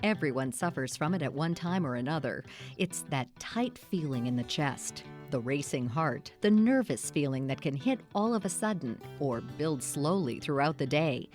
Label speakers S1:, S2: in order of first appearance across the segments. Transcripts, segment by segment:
S1: Everyone suffers from it at one time or another. It's that tight feeling in the chest, the racing heart, the nervous feeling that can hit all of a sudden or build slowly throughout the day.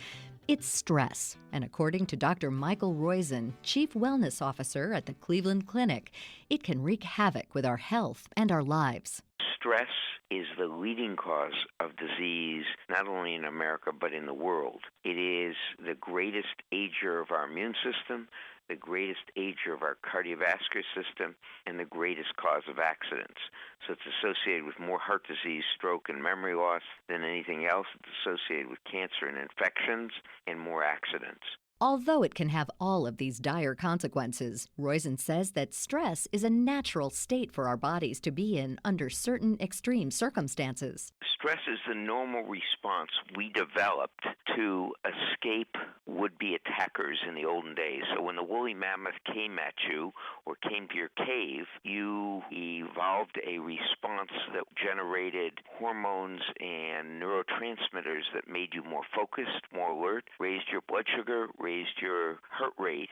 S1: It's stress, and according to Dr. Michael Roizen, Chief Wellness Officer at the Cleveland Clinic, it can wreak havoc with our health and our lives.
S2: Stress is the leading cause of disease, not only in America, but in the world. It is the greatest ager of our immune system, the greatest ager of our cardiovascular system, and the greatest cause of accidents. So it's associated with more heart disease, stroke, and memory loss than anything else. It's associated with cancer and infections and more accidents.
S1: Although it can have all of these dire consequences, Roizen says that stress is a natural state for our bodies to be in under certain extreme circumstances.
S2: Stress is the normal response we developed to escape would-be attackers in the olden days. So when the woolly mammoth came at you or came to your cave, you evolved a response that generated hormones and neurotransmitters that made you more focused, more alert, raised your blood sugar, raised your heart rate.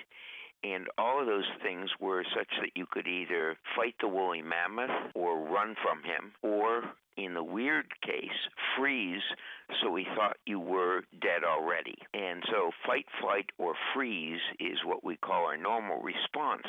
S2: And all of those things were such that you could either fight the woolly mammoth or run from him, or in the weird case, freeze, so we thought you were dead already. And so fight, flight, or freeze is what we call our normal response,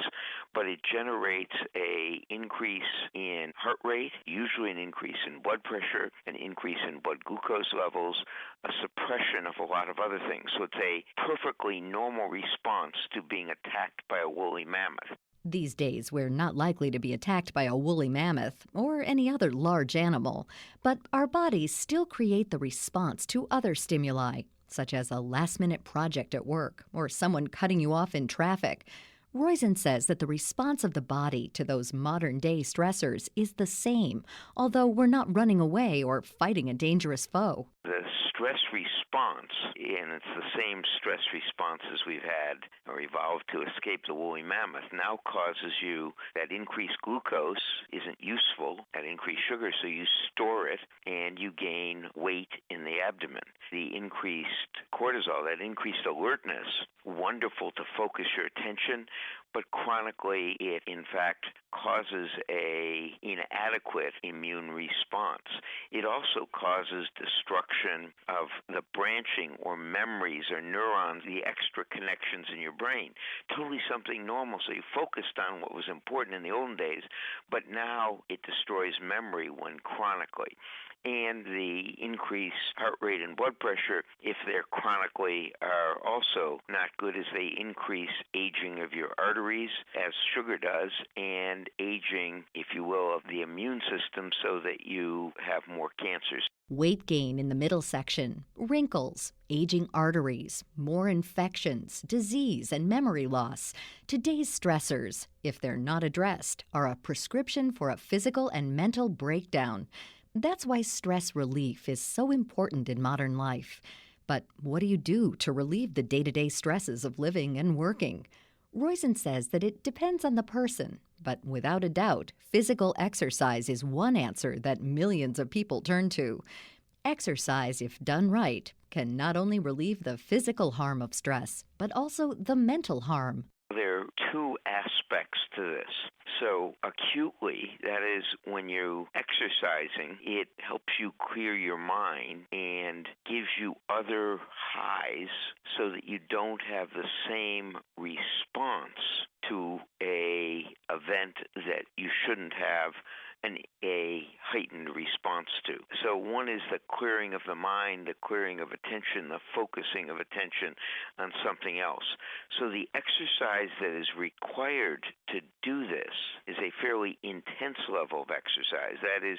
S2: but it generates an increase in heart rate, usually an increase in blood pressure, an increase in blood glucose levels, a suppression of a lot of other things. So it's a perfectly normal response to being attacked by a woolly mammoth.
S1: These days, we're not likely to be attacked by a woolly mammoth or any other large animal, but our bodies still create the response to other stimuli, such as a last-minute project at work or someone cutting you off in traffic. Roizen says that the response of the body to those modern-day stressors is the same, although we're not running away or fighting a dangerous foe.
S2: The stress response, and it's the same stress response as we've had or evolved to escape the woolly mammoth, now causes you that increased glucose isn't useful, that increased sugar, so you store it and you gain weight in the abdomen. The increased cortisol, that increased alertness, wonderful to focus your attention, but chronically it in fact causes a inadequate immune response. It also causes destruction of the branching or memories or neurons, the extra connections in your brain. Totally something normal. So you focused on what was important in the olden days, but now it destroys memory when chronically. And the increased heart rate and blood pressure, if they're chronically, are also not good as they increase aging of your arteries, as sugar does, and aging, if you will, of the immune system so that you have more cancers.
S1: Weight gain in the middle section, wrinkles, aging arteries, more infections, disease, and memory loss. Today's stressors, if they're not addressed, are a prescription for a physical and mental breakdown. That's why stress relief is so important in modern life. But what do you do to relieve the day-to-day stresses of living and working? Roizen says that it depends on the person, but without a doubt, physical exercise is one answer that millions of people turn to. Exercise, if done right, can not only relieve the physical harm of stress, but also the mental harm.
S2: There are two aspects to this. So acutely, that is when you're exercising, it helps you clear your mind and gives you other highs so that you don't have the same response to a event that you shouldn't have a heightened response to. So one is the clearing of the mind, the clearing of attention, the focusing of attention on something else. So the exercise that is required to do this is a fairly intense level of exercise. That is,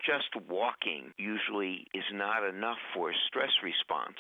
S2: just walking usually is not enough for a stress response.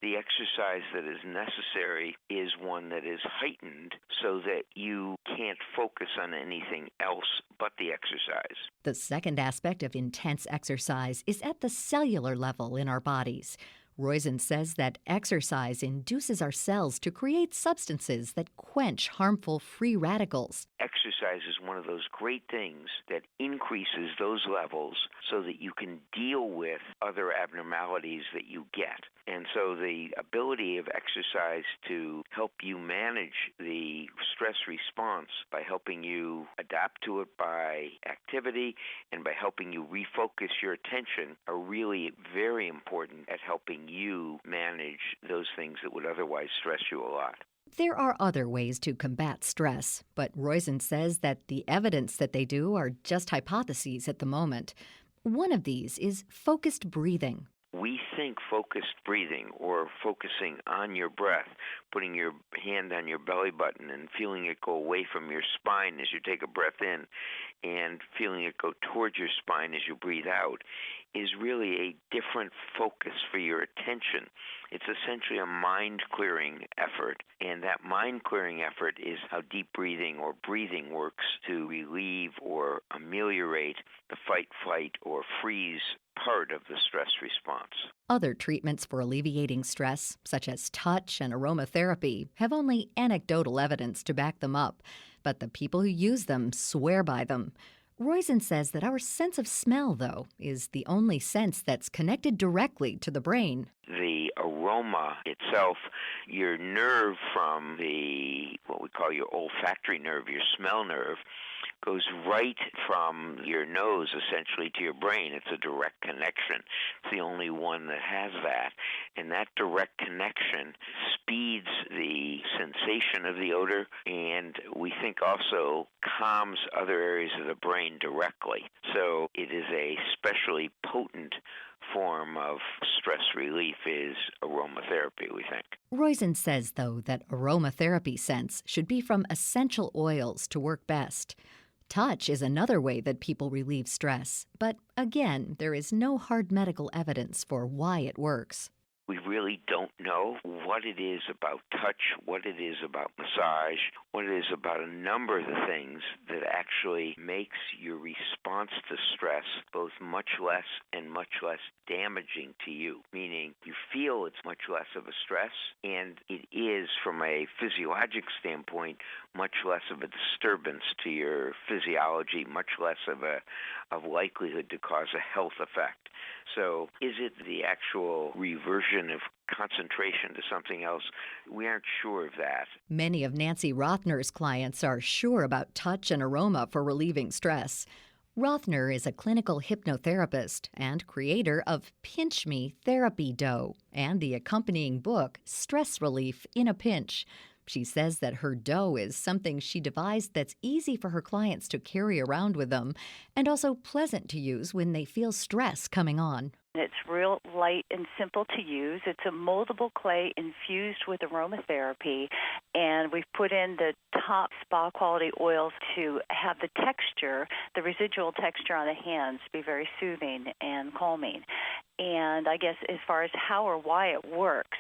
S2: The exercise that is necessary is one that is heightened so that you can't focus on anything else but the exercise.
S1: The second aspect of intense exercise is at the cellular level in our bodies. Roizen says that exercise induces our cells to create substances that quench harmful free radicals.
S2: Exercise is one of those great things that increases those levels so that you can deal with other abnormalities that you get. And so the ability of exercise to help you manage the stress response by helping you adapt to it by activity and by helping you refocus your attention are really very important at helping you manage those things that would otherwise stress you a lot.
S1: There are other ways to combat stress, but Roizen says that the evidence that they do are just hypotheses at the moment. One of these is focused breathing.
S2: We think focused breathing or focusing on your breath, putting your hand on your belly button and feeling it go away from your spine as you take a breath in and feeling it go towards your spine as you breathe out, is really a different focus for your attention. It's essentially a mind-clearing effort, and that mind-clearing effort is how deep breathing or breathing works to relieve or ameliorate the fight, flight, or freeze part of the stress response.
S1: Other treatments for alleviating stress, such as touch and aromatherapy, have only anecdotal evidence to back them up, but the people who use them swear by them. Roizen says that our sense of smell, though, is the only sense that's connected directly to the brain.
S2: The aroma itself, your nerve from what we call your olfactory nerve, your smell nerve, goes right from your nose essentially to your brain. It's a direct connection. It's the only one that has that. And that direct connection speeds the sensation of the odor and we think also calms other areas of the brain directly. So it is a especially potent form of stress relief is aromatherapy, we think.
S1: Roizen says, though, that aromatherapy scents should be from essential oils to work best. Touch is another way that people relieve stress, but again, there is no hard medical evidence for why it works.
S2: We really don't know what it is about touch, what it is about massage, what it is about a number of the things that actually makes your response to stress both much less and much less damaging to you, meaning you feel it's much less of a stress, and it is, from a physiologic standpoint, much less of a disturbance to your physiology, much less of likelihood to cause a health effect. So is it the actual reversion of concentration to something else? We aren't sure of that.
S1: Many of Nancy Rothner's clients are sure about touch and aroma for relieving stress. Rothner is a clinical hypnotherapist and creator of Pinch Me Therapy Dough and the accompanying book, Stress Relief in a Pinch. She says that her dough is something she devised that's easy for her clients to carry around with them and also pleasant to use when they feel stress coming on.
S3: It's real light and simple to use. It's a moldable clay infused with aromatherapy, and we've put in the top spa quality oils to have the texture, the residual texture on the hands be very soothing and calming. And I guess as far as how or why it works,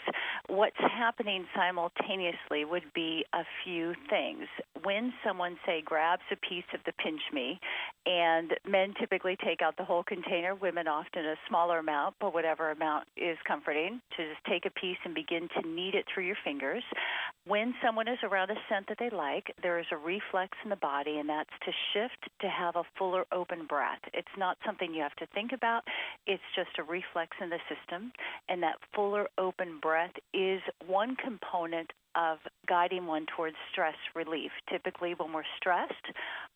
S3: what's happening simultaneously would be a few things. When someone, say, grabs a piece of the Pinch Me, and men typically take out the whole container, women often a smaller amount, but whatever amount is comforting, to just take a piece and begin to knead it through your fingers. When someone is around a scent that they like, there is a reflex in the body, and that's to shift to have a fuller open breath. It's not something you have to think about. It's just a reflex in the system, and that fuller open breath is one component of guiding one towards stress relief. Typically, when we're stressed,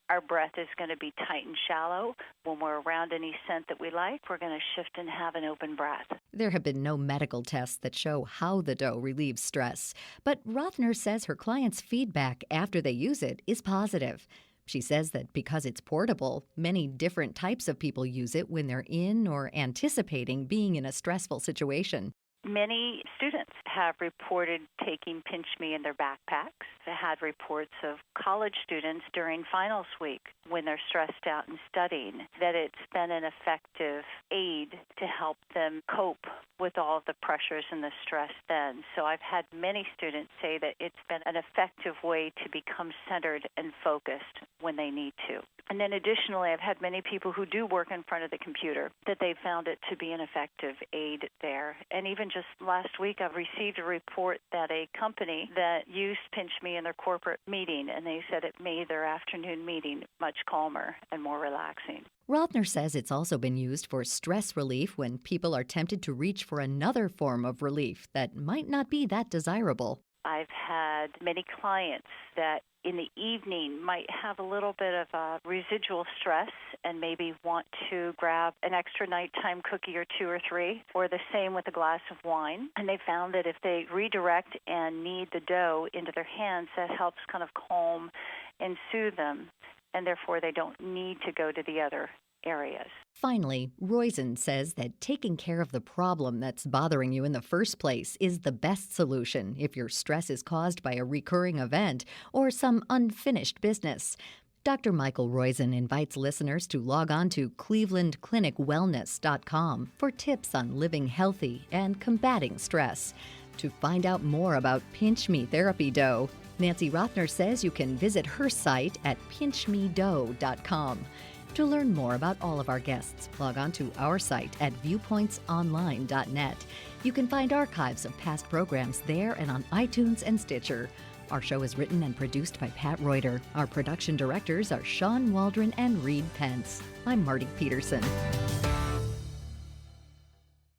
S3: our breath is going to be tight and shallow. When we're around any scent that we like, we're going to shift and have an open breath.
S1: There have been no medical tests that show how the dough relieves stress, but Rothner says her clients' feedback after they use it is positive. She says that because it's portable, many different types of people use it when they're in or anticipating being in a stressful situation.
S3: Many students have reported taking Pinch Me in their backpacks. I had reports of college students during finals week when they're stressed out and studying, that it's been an effective aid to help them cope with all the pressures and the stress then. So I've had many students say that it's been an effective way to become centered and focused when they need to. And then additionally, I've had many people who do work in front of the computer that they found it to be an effective aid there. And even just last week, I've received a report that a company that used Pinch Me in their corporate meeting, and they said it made their afternoon meeting much calmer and more relaxing.
S1: Rothner says it's also been used for stress relief when people are tempted to reach for another form of relief that might not be that desirable.
S3: I've had many clients that in the evening might have a little bit of residual stress and maybe want to grab an extra nighttime cookie or 2 or 3, or the same with a glass of wine. And they found that if they redirect and knead the dough into their hands, that helps kind of calm and soothe them, and therefore they don't need to go to the other areas.
S1: Finally, Roizen says that taking care of the problem that's bothering you in the first place is the best solution if your stress is caused by a recurring event or some unfinished business. Dr. Michael Roizen invites listeners to log on to clevelandclinicwellness.com for tips on living healthy and combating stress. To find out more about Pinch Me therapy dough, Nancy Rothner says you can visit her site at pinchmedough.com. To learn more about all of our guests, log on to our site at viewpointsonline.net. You can find archives of past programs there and on iTunes and Stitcher. Our show is written and produced by Pat Reuter. Our production directors are Sean Waldron and Reed Pence. I'm Marty Peterson.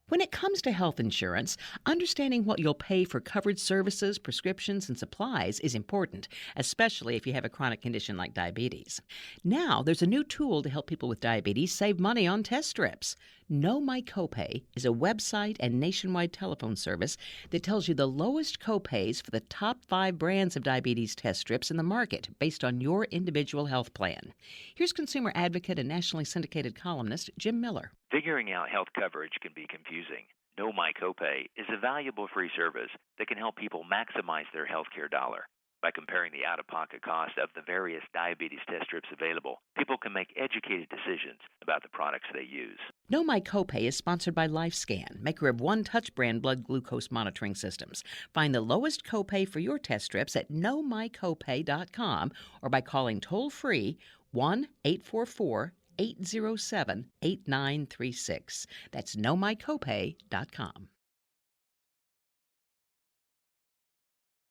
S4: When it comes to health insurance, understanding what you'll pay for covered services, prescriptions, and supplies is important, especially if you have a chronic condition like diabetes. Now, there's a new tool to help people with diabetes save money on test strips. Know My Copay is a website and nationwide telephone service that tells you the lowest copays for the top 5 brands of diabetes test strips in the market based on your individual health plan. Here's consumer advocate and nationally syndicated columnist Jim Miller.
S5: Figuring out health coverage can be confusing. Know My Copay is a valuable free service that can help people maximize their healthcare dollar. By comparing the out-of-pocket cost of the various diabetes test strips available, people can make educated decisions about the products they use.
S4: Know My Copay is sponsored by LifeScan, maker of One Touch brand blood glucose monitoring systems. Find the lowest copay for your test strips at knowmycopay.com or by calling toll-free 1-844-807-8936. That's knowmycopay.com.